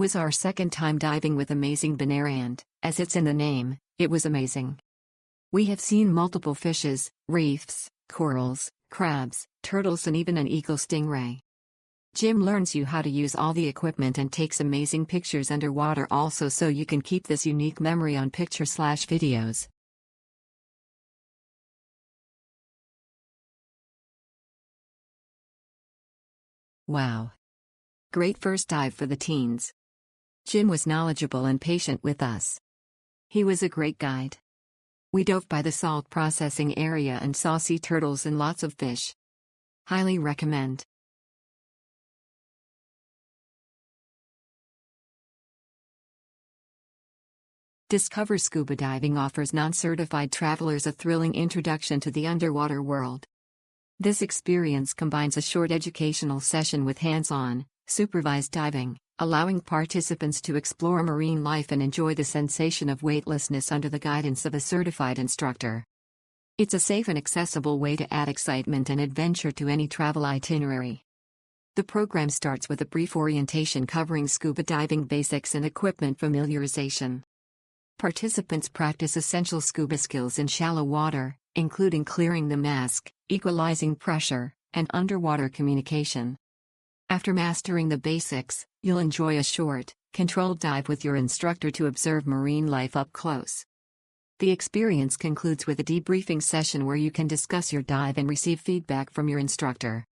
was our second time diving with Amazing Bear, and, as it's in the name, it was amazing. We have seen multiple fishes, reefs, corals, crabs, turtles, and even an eagle stingray. Jim learns you how to use all the equipment and takes amazing pictures underwater also, so you can keep this unique memory on picture/videos. Wow. Great first dive for the teens. Jim was knowledgeable and patient with us. He was a great guide. We dove by the salt processing area and saw sea turtles and lots of fish. Highly recommend. Discover Scuba Diving offers non-certified travelers a thrilling introduction to the underwater world. This experience combines a short educational session with hands-on, supervised diving, allowing participants to explore marine life and enjoy the sensation of weightlessness under the guidance of a certified instructor. It's a safe and accessible way to add excitement and adventure to any travel itinerary. The program starts with a brief orientation covering scuba diving basics and equipment familiarization. Participants practice essential scuba skills in shallow water, including clearing the mask, equalizing pressure, and underwater communication. After mastering the basics, you'll enjoy a short, controlled dive with your instructor to observe marine life up close. The experience concludes with a debriefing session where you can discuss your dive and receive feedback from your instructor.